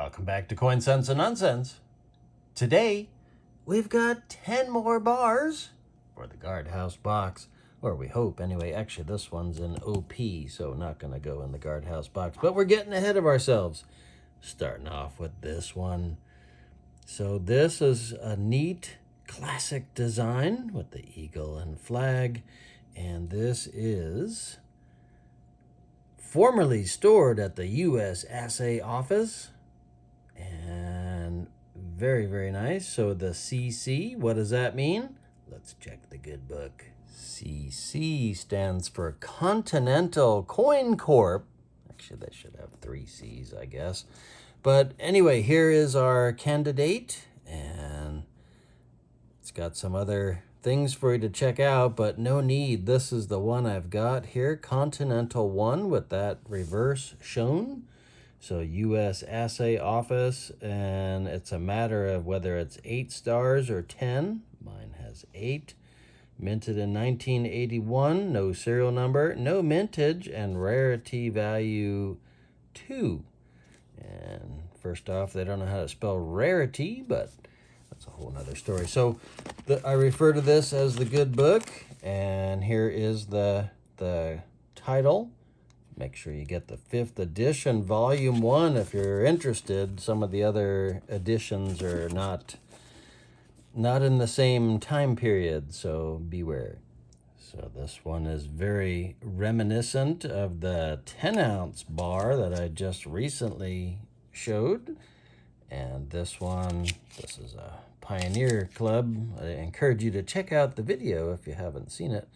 Welcome back to Coin Sense and Nonsense. Today, we've got 10 more bars for the Guardhouse box. Or we hope, anyway. Actually, this one's in OP, so not going to go in the Guardhouse box. But we're getting ahead of ourselves. Starting off with this one. So this is a neat classic design with the eagle and flag. And this is formerly stored at the U.S. assay office. And very, very nice. So the CC, what does that mean? Let's check the good book. CC stands for Continental Coin Corp. Actually, they should have 3 C's, I guess. But anyway, here is our candidate. And it's got some other things for you to check out, but no need. This is the one I've got here. Continental 1 with that reverse shown. So U.S. assay office, and it's a matter of whether it's 8 stars or 10. Mine has 8. Minted in 1981, no serial number, no mintage, and rarity value 2. And first off, they don't know how to spell rarity, but that's a whole nother story. So I refer to this as the good book, and here is the title. Make sure you get the 5th edition, volume 1, if you're interested. Some of the other editions are not in the same time period, so beware. So this one is very reminiscent of the 10-ounce bar that I just recently showed. And this one, this is a Pioneer Club. I encourage you to check out the video if you haven't seen it.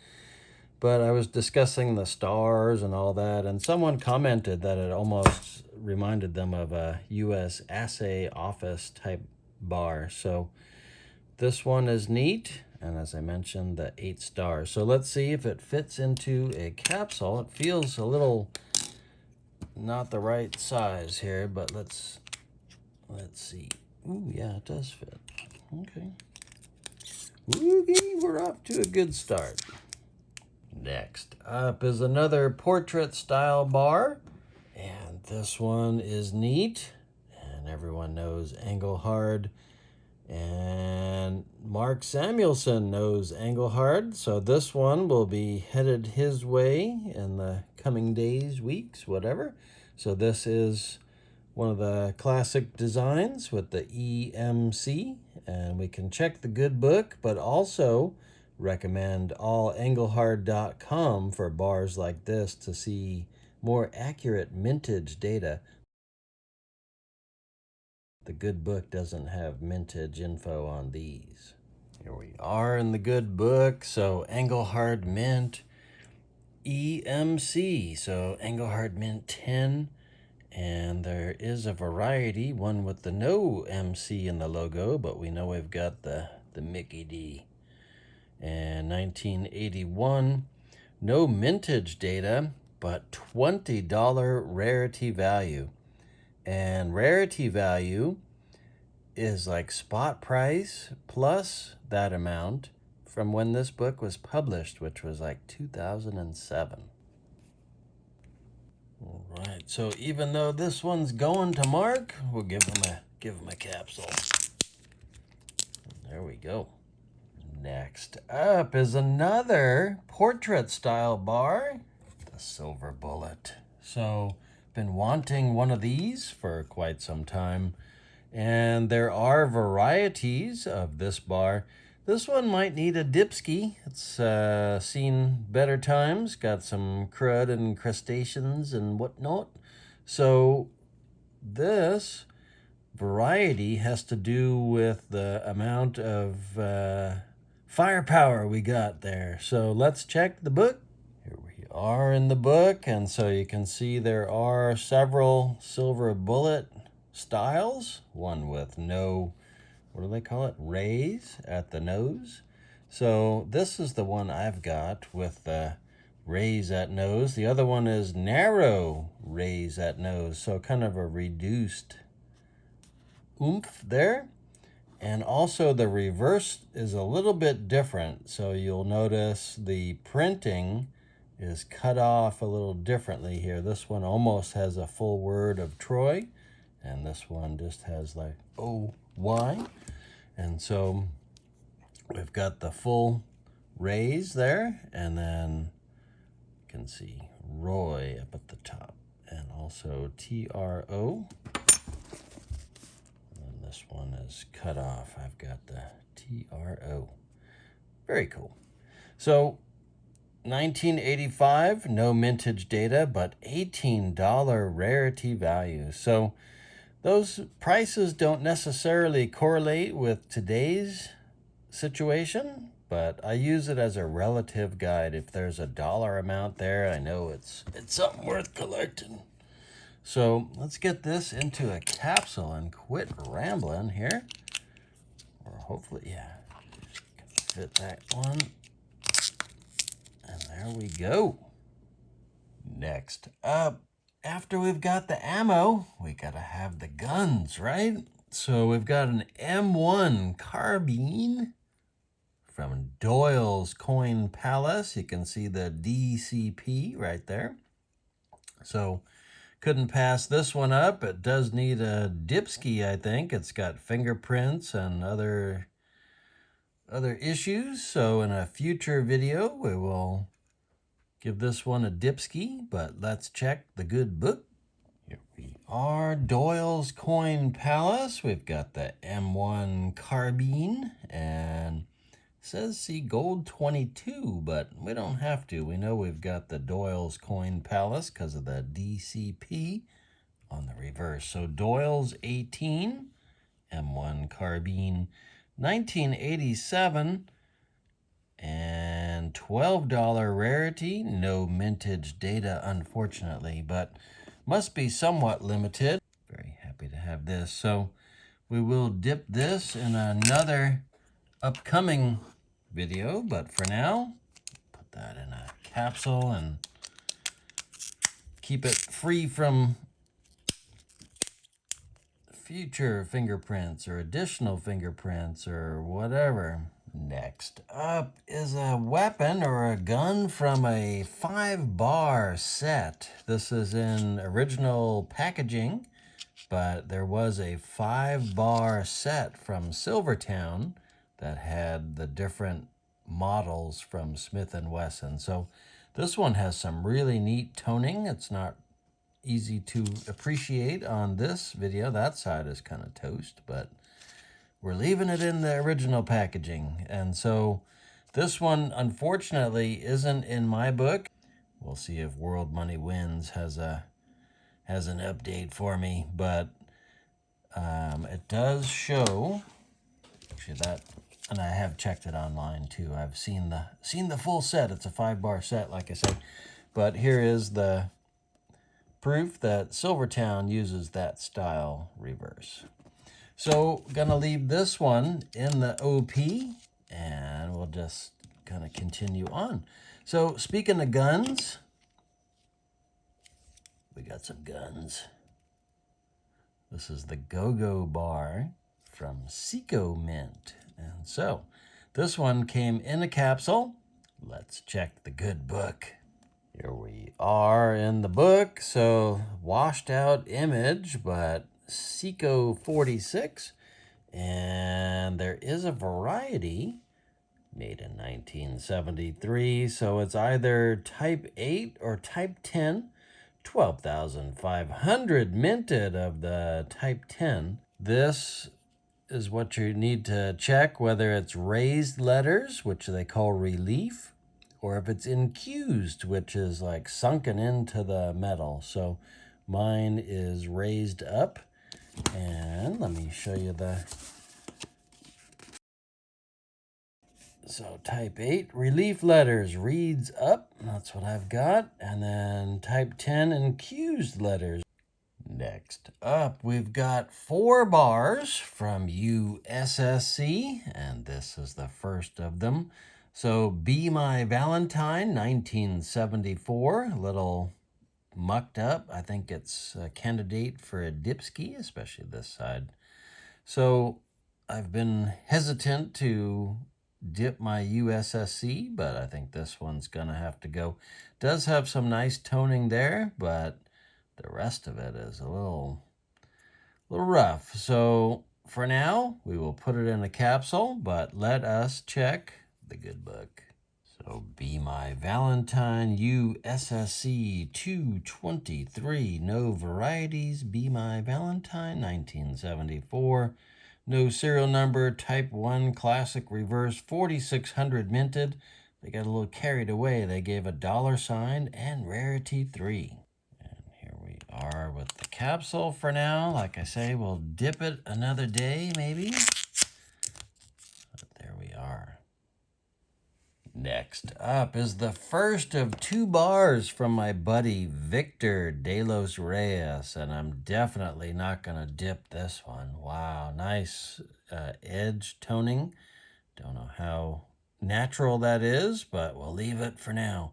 But I was discussing the stars and all that, and someone commented that it almost reminded them of a U.S. assay office type bar. So this one is neat, and as I mentioned, the 8 stars. So let's see if it fits into a capsule. It feels a little not the right size here, but let's see. Ooh, yeah, it does fit. Okay. Woogie, we're off to a good start. Next up is another portrait style bar, and this one is neat, and everyone knows Engelhard, and Mark Samuelson knows Engelhard, so this one will be headed his way in the coming days, weeks, whatever. So this is one of the classic designs with the EMC, and we can check the good book, but also recommend allengelhard.com for bars like this to see more accurate mintage data. The good book doesn't have mintage info on these. Here we are in the good book. So Engelhard Mint EMC. So Engelhard Mint 10. And there is a variety, one with the no MC in the logo, but we know we've got the Mickey D. And 1981, no mintage data, but $20 rarity value. And rarity value is like spot price plus that amount from when this book was published, which was like 2007. All right, so even though this one's going to Mark, we'll give him a capsule. There we go. Next up is another portrait style bar, the Silver Bullet. So, been wanting one of these for quite some time, and there are varieties of this bar. This one might need a dipski. It's seen better times, got some crud and crustaceans and whatnot. So this variety has to do with the amount of firepower we got there. So let's check the book. Here we are in the book, and so you can see there are several Silver Bullet styles. One with no, what do they call it? Rays at the nose. So this is the one I've got with the rays at nose. The other one is narrow rays at nose. So kind of a reduced oomph there. And also the reverse is a little bit different. So you'll notice the printing is cut off a little differently here. This one almost has a full word of Troy, and this one just has like OY. And so we've got the full raise there, and then you can see Roy up at the top, and also TRO. And this one is cut off. I've got the TRO. Very cool. So 1985, no mintage data, but $18 rarity value. So those prices don't necessarily correlate with today's situation, but I use it as a relative guide. If there's a dollar amount there, I know it's something worth collecting. So let's get this into a capsule and quit rambling here. Or hopefully, yeah, fit that one. And there we go. Next up, after we've got the ammo, we gotta have the guns, right? So we've got an M1 carbine from Doyle's Coin Palace. You can see the DCP right there. So couldn't pass this one up. It does need a dipski, I think. It's got fingerprints and other issues. So in a future video, we will give this one a dipski, but let's check the good book. Here we are, Doyle's Coin Palace. We've got the M1 carbine, and it says see gold 22, but we don't have to. We know we've got the Doyle's Coin Palace because of the DCP on the reverse. So Doyle's 18, M1 carbine, 1987, and $12 rarity. No mintage data, unfortunately, but must be somewhat limited. Very happy to have this. So we will dip this in another upcoming video, but for now, put that in a capsule and keep it free from future fingerprints or additional fingerprints or whatever. Next up is a weapon or a gun from a 5-bar set. This is in original packaging, but there was a 5-bar set from Silvertown that had the different models from Smith & Wesson. So this one has some really neat toning. It's not easy to appreciate on this video. That side is kind of toast, but we're leaving it in the original packaging. And so this one, unfortunately, isn't in my book. We'll see if World Money Wins has an update for me, but it does show actually that, and I have checked it online too. I've seen the full set. It's a 5-bar set, like I said. But here is the proof that Silvertown uses that style reverse. So gonna leave this one in the OP, and we'll just kind of continue on. So speaking of guns, we got some guns. This is the Go-Go bar from Ceeco Mint. And so this one came in a capsule. Let's check the good book. Here we are in the book. So washed out image, but Seco 46. And there is a variety made in 1973. So it's either type 8 or type 10. 12,500 minted of the type 10. This is what you need to check, whether it's raised letters, which they call relief, or if it's infused, which is like sunken into the metal. So mine is raised up, and let me show you the... So type 8, relief letters, reads up. That's what I've got. And then type 10, infused letters. Next up, we've got 4 bars from USSC, and this is the first of them. So Be My Valentine, 1974, a little mucked up. I think it's a candidate for a dipski, especially this side. So I've been hesitant to dip my USSC, but I think this one's gonna have to go. Does have some nice toning there, but the rest of it is a little a little rough. So for now, we will put it in a capsule, but let us check the good book. So Be My Valentine USSC 223, no varieties, Be My Valentine 1974. No serial number, type 1, classic reverse, 4600 minted. They got a little carried away. They gave a $sign and rarity 3. And here we are with the capsule for now. Like I say, we'll dip it another day maybe. But there we are. Next up is the first of 2 bars from my buddy Victor de los Reyes, and I'm definitely not going to dip this one. Wow, nice edge toning. Don't know how natural that is, but we'll leave it for now.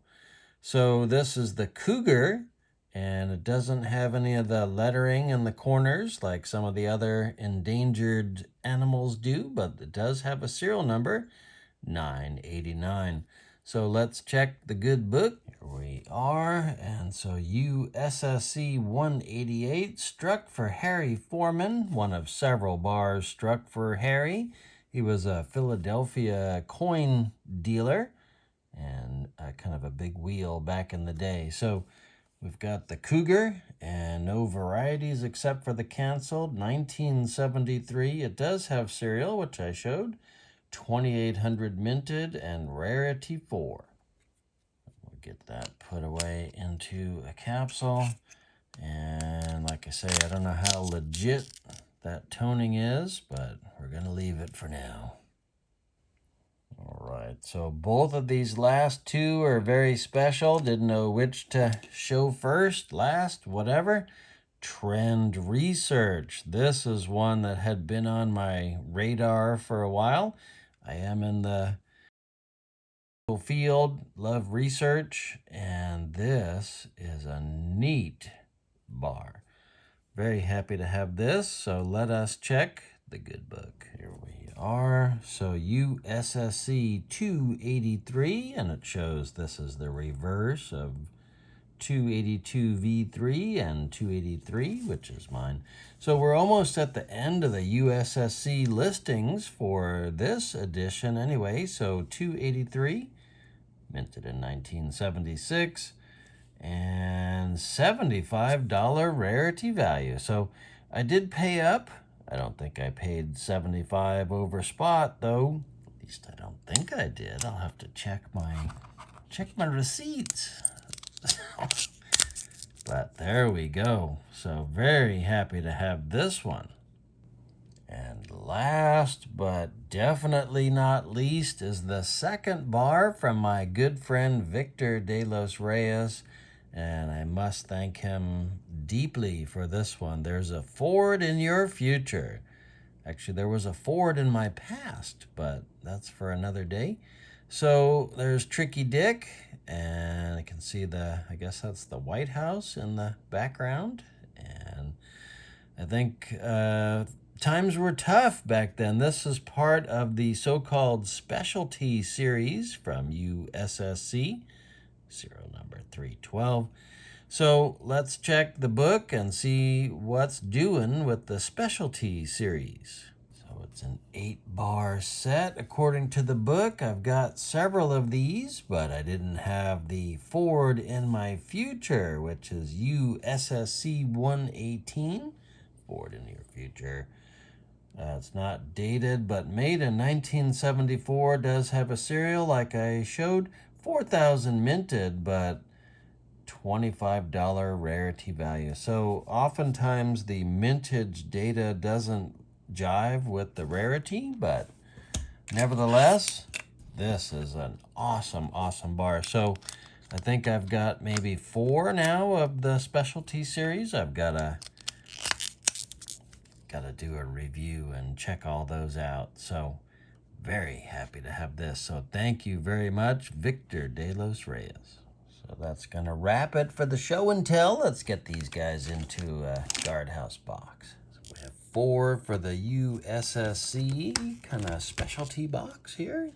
So this is the Cougar, and it doesn't have any of the lettering in the corners like some of the other endangered animals do, but it does have a serial number. 989. So let's check the good book. Here we are. And so USSC 188 struck for Harry Foreman, one of several bars struck for Harry. He was a Philadelphia coin dealer and kind of a big wheel back in the day. So we've got the Cougar and no varieties except for the canceled 1973. It does have serial, which I showed. 2800 minted and rarity 4. We'll get that put away into a capsule. And like I say, I don't know how legit that toning is, but we're going to leave it for now. All right, so both of these last 2 are very special. Didn't know which to show first, last, whatever. Trend research. This is one that had been on my radar for a while. I am in the field, love research, and this is a neat bar. Very happy to have this, so let us check the good book. Here we are. So USSC 283, and it shows this is the reverse of 282 V3 and 283, which is mine. So we're almost at the end of the USSC listings for this edition anyway. So 283, minted in 1976, and $75 rarity value. So I did pay up. I don't think I paid $75 over spot though. At least I don't think I did. I'll have to check my receipts. But there we go. So very happy to have this one. And last but definitely not least is the second bar from my good friend Victor de los Reyes. And I must thank him deeply for this one. There's a Ford in your future. Actually, there was a Ford in my past, but that's for another day. So there's Tricky Dick, and I can see I guess that's the White House in the background. And I think times were tough back then. This is part of the so-called specialty series from USSC, serial number 312. So let's check the book and see what's doing with the specialty series. So it's an 8-bar set according to the book. I've got several of these, but I didn't have the Ford in my future, which is USSC 118, Ford in your future. It's not dated, but made in 1974, does have a serial like I showed, 4,000 minted, but $25 rarity value. So oftentimes the mintage data doesn't jive with the rarity, but nevertheless, this is an awesome bar. So I think I've got maybe 4 now of the specialty series. I've got to do a review and check all those out. So very happy to have this. So thank you very much, Victor de los Reyes. So that's going to wrap it for the show and tell. Let's get these guys into a Guardhouse box. So we have 4 for the USSC kind of specialty box here.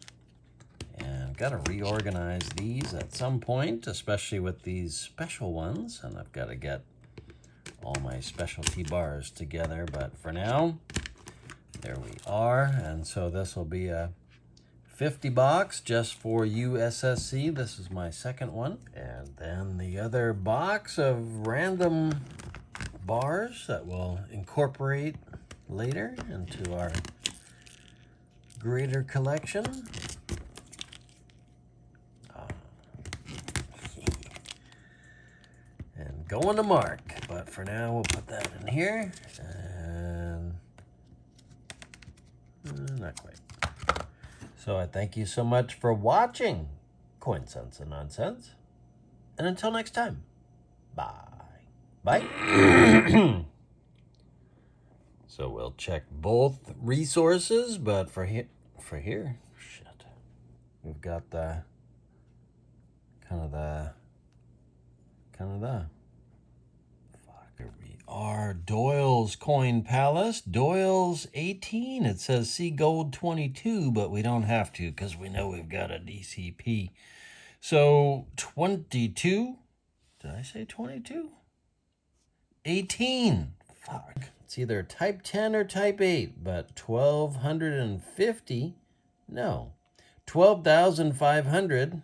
And I've got to reorganize these at some point, especially with these special ones. And I've got to get all my specialty bars together. But for now, there we are. And so this will be a 50 box just for USSC. This is my second one. And then the other box of random bars that we'll incorporate later into our greater collection. And going to mark, but for now we'll put that in here. And not quite. So I thank you so much for watching Coin Sense and Nonsense. And until next time, bye. Bye. So we'll check both resources, but for here, shit, we've got the kind of the fuck, here we are. Doyle's Coin Palace. Doyle's 18. It says see gold 22, but we don't have to because we know we've got a DCP. So 22. Did I say 22? 18. Fuck. It's either type 10 or type 8, but 1,250. No. 12,500.